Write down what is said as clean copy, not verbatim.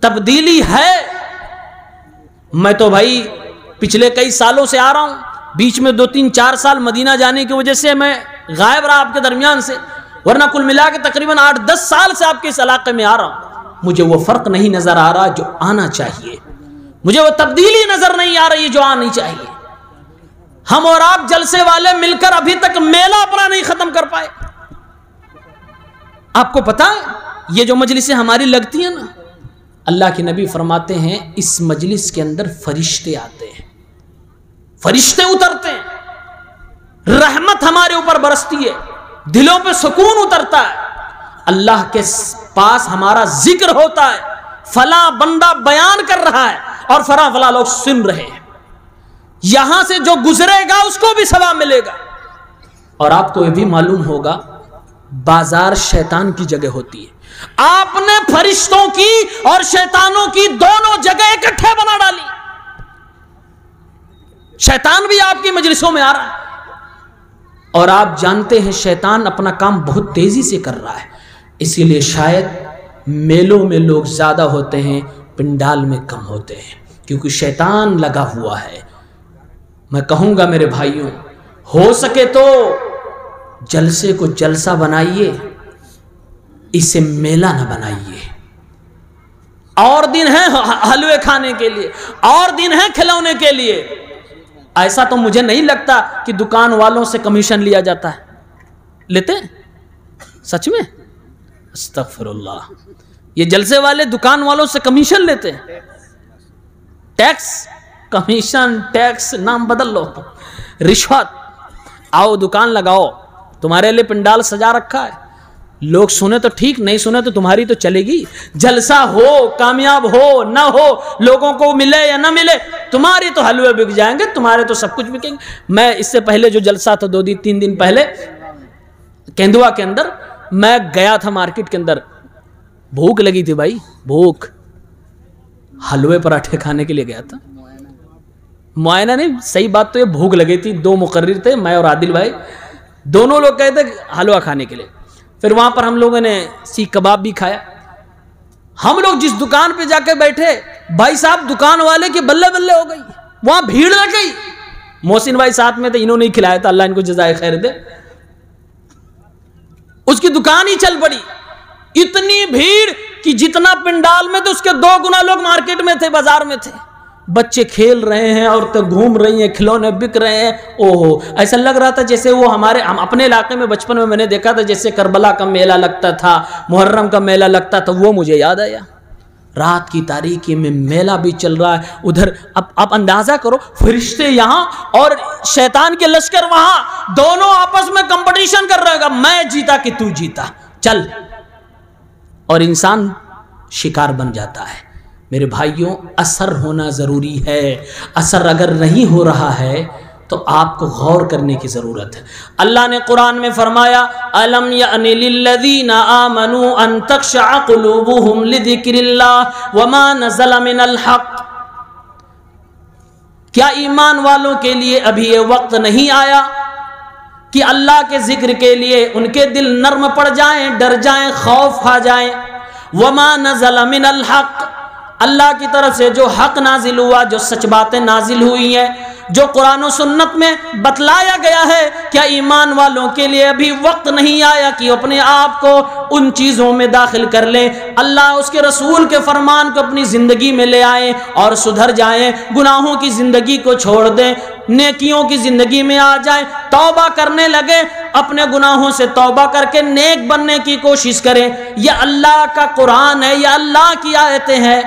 تبدیلی ہے. میں تو بھائی پچھلے کئی سالوں سے آ رہا ہوں, بیچ میں 2-3-4 سال مدینہ جانے کی وجہ سے میں غائب رہا آپ کے درمیان سے, ورنہ کل ملا کے تقریباً 8-10 سال سے آپ کے اس علاقے میں آ رہا ہوں. مجھے وہ فرق نہیں نظر آ رہا جو آنا چاہیے, مجھے وہ تبدیلی نظر نہیں آ رہی جو آنی چاہیے. ہم اور آپ جلسے والے مل کر ابھی تک میلہ اپنا نہیں ختم کر پائے. آپ کو پتا ہے یہ جو مجلسیں ہماری لگتی ہیں نا, اللہ کے نبی فرماتے ہیں اس مجلس کے اندر فرشتے آتے ہیں, فرشتے اترتے ہیں, رحمت ہمارے اوپر برستی ہے, دلوں پہ سکون اترتا ہے, اللہ کے پاس ہمارا ذکر ہوتا ہے, فلاں بندہ بیان کر رہا ہے اور فلاں لوگ سن رہے ہیں. یہاں سے جو گزرے گا اس کو بھی ثواب ملے گا. اور آپ کو یہ بھی معلوم ہوگا بازار شیطان کی جگہ ہوتی ہے. آپ نے فرشتوں کی اور شیطانوں کی دونوں جگہ اکٹھے بنا ڈالی. شیطان بھی آپ کی مجلسوں میں آ رہا ہے, اور آپ جانتے ہیں شیطان اپنا کام بہت تیزی سے کر رہا ہے. اسی لیے شاید میلوں میں لوگ زیادہ ہوتے ہیں, پنڈال میں کم ہوتے ہیں, کیونکہ شیطان لگا ہوا ہے. میں کہوں گا میرے بھائیوں, ہو سکے تو جلسے کو جلسہ بنائیے, اسے میلہ نہ بنائیے. اور دن ہے حلوے کھانے کے لیے, اور دن ہے کھلونے کے لیے. ایسا تو مجھے نہیں لگتا کہ دکان والوں سے کمیشن لیا جاتا ہے. لیتے ہیں سچ میں؟ استغفر اللہ, یہ جلسے والے دکان والوں سے کمیشن لیتے ہیں. ٹیکس, کمیشن, ٹیکس, نام بدل لو, رشوت. آؤ دکان لگاؤ, تمہارے لیے پنڈال سجا رکھا ہے, لوگ سنے تو ٹھیک, نہیں سنے تو تمہاری تو چلے گی. جلسہ ہو, کامیاب ہو نہ ہو, لوگوں کو ملے یا نہ ملے, تمہاری تو حلوے بک جائیں گے, تمہارے تو سب کچھ بکیں گے. میں اس سے پہلے جو جلسہ تھا 2-3 دن پہلے کیندوا کے اندر, میں گیا تھا مارکیٹ کے اندر, بھوک لگی تھی بھائی, بھوک, حلوے پراٹھے کھانے کے لیے گیا تھا. معائنہ نہیں, صحیح بات تو یہ بھوک لگی تھی. 2 مقرر تھے, میں اور عادل بھائی, دونوں لوگ گئے تھے حلوہ کھانے کے لیے. پھر وہاں پر ہم لوگوں نے سیخ کباب بھی کھایا. ہم لوگ جس دکان پہ جا کے بیٹھے, بھائی صاحب دکان والے کی بلے بلے ہو گئی, وہاں بھیڑ لگ گئی. محسن بھائی ساتھ میں تھے, انہوں نے ہی کھلایا تھا, اللہ ان کو جزائے خیر دے. اس کی دکان ہی چل پڑی. اتنی بھیڑ کہ جتنا پنڈال میں تھے اس کے 2 گنا لوگ مارکیٹ میں تھے, بازار میں تھے. بچے کھیل رہے ہیں, عورتیں گھوم رہی ہیں, کھلونے بک رہے ہیں. اوہو, ایسا لگ رہا تھا جیسے وہ ہم اپنے علاقے میں بچپن میں نے دیکھا تھا جیسے کربلا کا میلہ لگتا تھا, محرم کا میلہ لگتا تھا, وہ مجھے یاد آیا. رات کی تاریکی میں میلہ بھی چل رہا ہے ادھر. اب آپ اندازہ کرو, فرشتے یہاں اور شیطان کے لشکر وہاں, دونوں آپس میں کمپٹیشن کر رہے گا, میں جیتا کہ تو جیتا, چل. اور انسان شکار بن جاتا ہے. میرے بھائیوں, اثر ہونا ضروری ہے. اثر اگر نہیں ہو رہا ہے تو آپ کو غور کرنے کی ضرورت ہے. اللہ نے قرآن میں فرمایا, أَلَمْ يَأْنِ لِلَّذِينَ آمَنُوا أَن تَخْشَعَ قُلُوبُهُمْ لِذِكْرِ اللَّهِ وَمَا نَزَلَ مِنَ الْحَقِّ. کیا ایمان والوں کے لیے ابھی یہ وقت نہیں آیا کہ اللہ کے ذکر کے لیے ان کے دل نرم پڑ جائیں, ڈر جائیں, خوف کھا جائیں. وَمَا نَزَلَ مِنَ الْحَقِّ, اللہ کی طرف سے جو حق نازل ہوا, جو سچ باتیں نازل ہوئی ہیں, جو قرآن و سنت میں بتلایا گیا ہے, کیا ایمان والوں کے لیے ابھی وقت نہیں آیا کہ اپنے آپ کو ان چیزوں میں داخل کر لیں, اللہ اس کے رسول کے فرمان کو اپنی زندگی میں لے آئیں اور سدھر جائیں, گناہوں کی زندگی کو چھوڑ دیں, نیکیوں کی زندگی میں آ جائیں, توبہ کرنے لگے, اپنے گناہوں سے توبہ کر کے نیک بننے کی کوشش کریں. یہ اللہ کا قرآن ہے, یہ اللہ کی آیتیں ہیں.